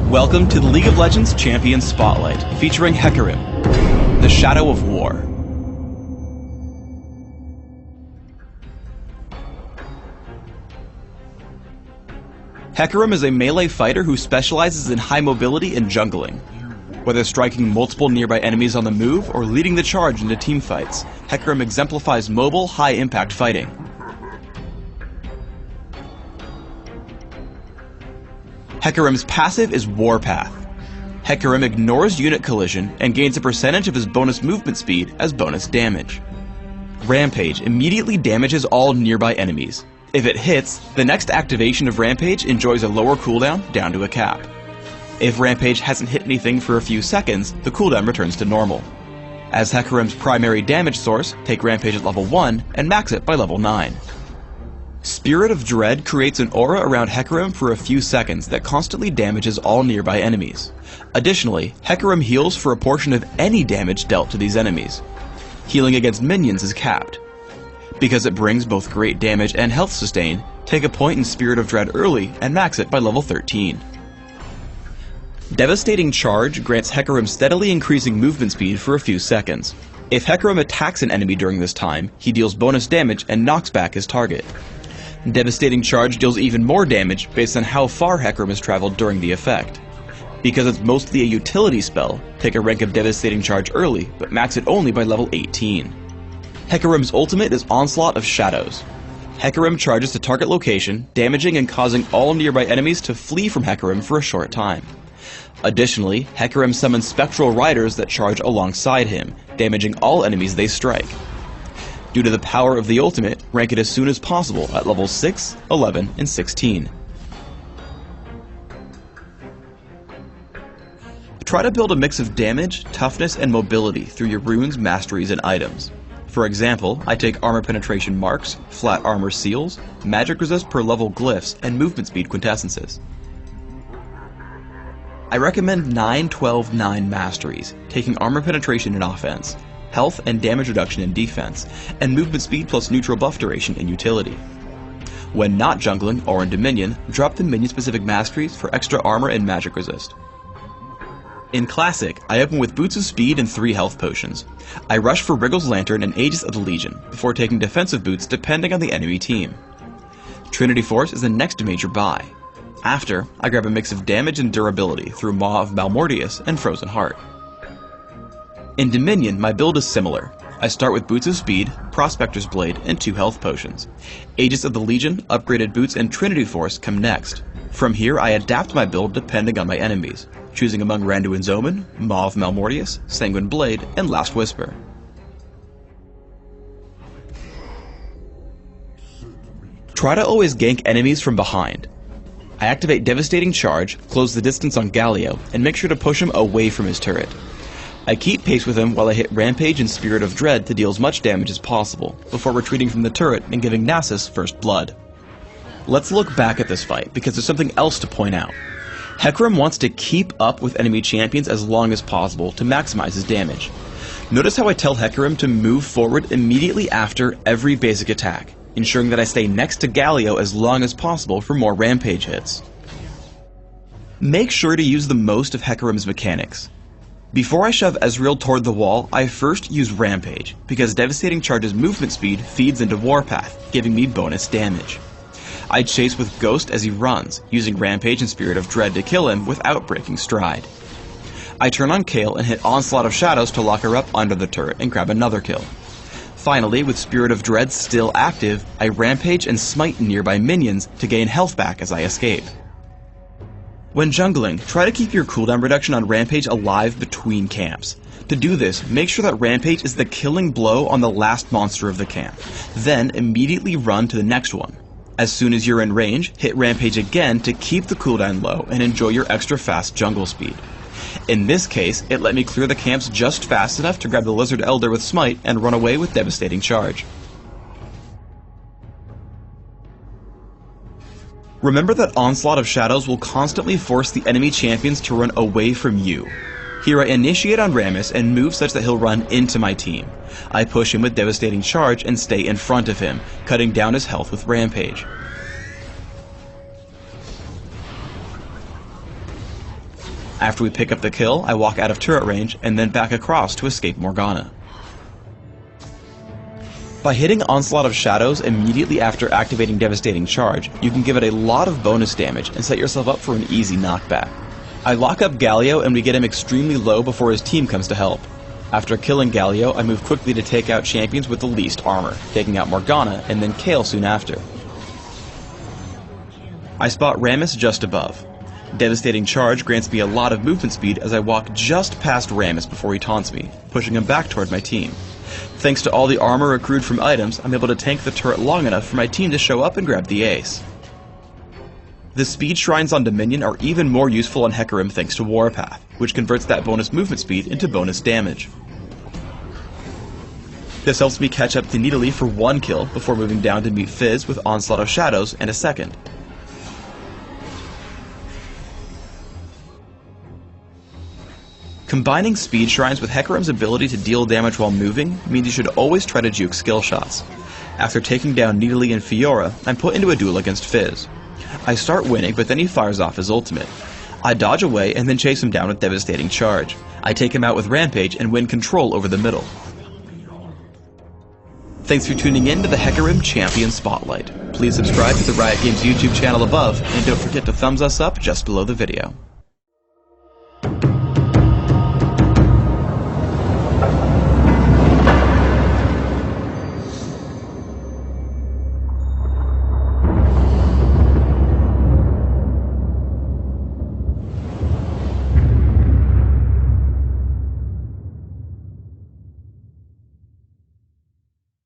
Welcome to the League of Legends Champions Spotlight, featuring Hecarim, the Shadow of War. Hecarim is a melee fighter who specializes in high mobility and jungling. Whether striking multiple nearby enemies on the move or leading the charge into teamfights, Hecarim exemplifies mobile, high-impact fighting. Hecarim's passive is Warpath. Hecarim ignores unit collision and gains a percentage of his bonus movement speed as bonus damage. Rampage immediately damages all nearby enemies. If it hits, the next activation of Rampage enjoys a lower cooldown down to a cap. If Rampage hasn't hit anything for a few seconds, the cooldown returns to normal. As Hecarim's primary damage source, take Rampage at level 1 and max it by level 9. Spirit of Dread creates an aura around Hecarim for a few seconds that constantly damages all nearby enemies. Additionally, Hecarim heals for a portion of any damage dealt to these enemies. Healing against minions is capped. Because it brings both great damage and health sustain, take a point in Spirit of Dread early and max it by level 13. Devastating Charge grants Hecarim steadily increasing movement speed for a few seconds. If Hecarim attacks an enemy during this time, he deals bonus damage and knocks back his target. Devastating Charge deals even more damage based on how far Hecarim has traveled during the effect. Because it's mostly a utility spell, take a rank of Devastating Charge early, but max it only by level 18. Hecarim's ultimate is Onslaught of Shadows. Hecarim charges to target location, damaging and causing all nearby enemies to flee from Hecarim for a short time. Additionally, Hecarim summons Spectral Riders that charge alongside him, damaging all enemies they strike. Due to the power of the ultimate, rank it as soon as possible at levels 6, 11, and 16. Try to build a mix of damage, toughness, and mobility through your runes, masteries, and items. For example, I take armor penetration marks, flat armor seals, magic resist per level glyphs, and movement speed quintessences. I recommend 9-12-9 masteries, taking armor penetration in offense, health and damage reduction in defense, and movement speed plus neutral buff duration in utility. When not jungling or in Dominion, drop the minion-specific masteries for extra armor and magic resist. In Classic, I open with Boots of Speed and 3 health potions. I rush for Wriggle's Lantern and Aegis of the Legion, before taking defensive boots depending on the enemy team. Trinity Force is the next major buy. After, I grab a mix of damage and durability through Maw of Malmortius and Frozen Heart. In Dominion, my build is similar. I start with Boots of Speed, Prospector's Blade, and 2 health potions. Aegis of the Legion, upgraded boots, and Trinity Force come next. From here, I adapt my build depending on my enemies, choosing among Randuin's Omen, Maw of Malmortius, Sanguine Blade, and Last Whisper. Try to always gank enemies from behind. I activate Devastating Charge, close the distance on Galio, and make sure to push him away from his turret. I keep pace with him while I hit Rampage and Spirit of Dread to deal as much damage as possible, before retreating from the turret and giving Nasus first blood. Let's look back at this fight, because there's something else to point out. Hecarim wants to keep up with enemy champions as long as possible to maximize his damage. Notice how I tell Hecarim to move forward immediately after every basic attack, ensuring that I stay next to Galio as long as possible for more Rampage hits. Make sure to use the most of Hecarim's mechanics. Before I shove Ezreal toward the wall, I first use Rampage, because Devastating Charge's movement speed feeds into Warpath, giving me bonus damage. I chase with Ghost as he runs, using Rampage and Spirit of Dread to kill him without breaking stride. I turn on Kayle and hit Onslaught of Shadows to lock her up under the turret and grab another kill. Finally, with Spirit of Dread still active, I Rampage and smite nearby minions to gain health back as I escape. When jungling, try to keep your cooldown reduction on Rampage alive between camps. To do this, make sure that Rampage is the killing blow on the last monster of the camp. Then, immediately run to the next one. As soon as you're in range, hit Rampage again to keep the cooldown low and enjoy your extra fast jungle speed. In this case, it let me clear the camps just fast enough to grab the Lizard Elder with Smite and run away with Devastating Charge. Remember that Onslaught of Shadows will constantly force the enemy champions to run away from you. Here I initiate on Rammus and move such that he'll run into my team. I push him with Devastating Charge and stay in front of him, cutting down his health with Rampage. After we pick up the kill, I walk out of turret range and then back across to escape Morgana. By hitting Onslaught of Shadows immediately after activating Devastating Charge, you can give it a lot of bonus damage and set yourself up for an easy knockback. I lock up Galio and we get him extremely low before his team comes to help. After killing Galio, I move quickly to take out champions with the least armor, taking out Morgana and then Kayle soon after. I spot Rammus just above. Devastating Charge grants me a lot of movement speed as I walk just past Rammus before he taunts me, pushing him back toward my team. Thanks to all the armor accrued from items, I'm able to tank the turret long enough for my team to show up and grab the ace. The speed shrines on Dominion are even more useful on Hecarim thanks to Warpath, which converts that bonus movement speed into bonus damage. This helps me catch up to Nidalee for 1 kill before moving down to meet Fizz with Onslaught of Shadows and a second. Combining speed shrines with Hecarim's ability to deal damage while moving means you should always try to juke skill shots. After taking down Nidalee and Fiora, I'm put into a duel against Fizz. I start winning, but then he fires off his ultimate. I dodge away and then chase him down with Devastating Charge. I take him out with Rampage and win control over the middle. Thanks for tuning in to the Hecarim Champion Spotlight. Please subscribe to the Riot Games YouTube channel above, and don't forget to thumbs us up just below the video.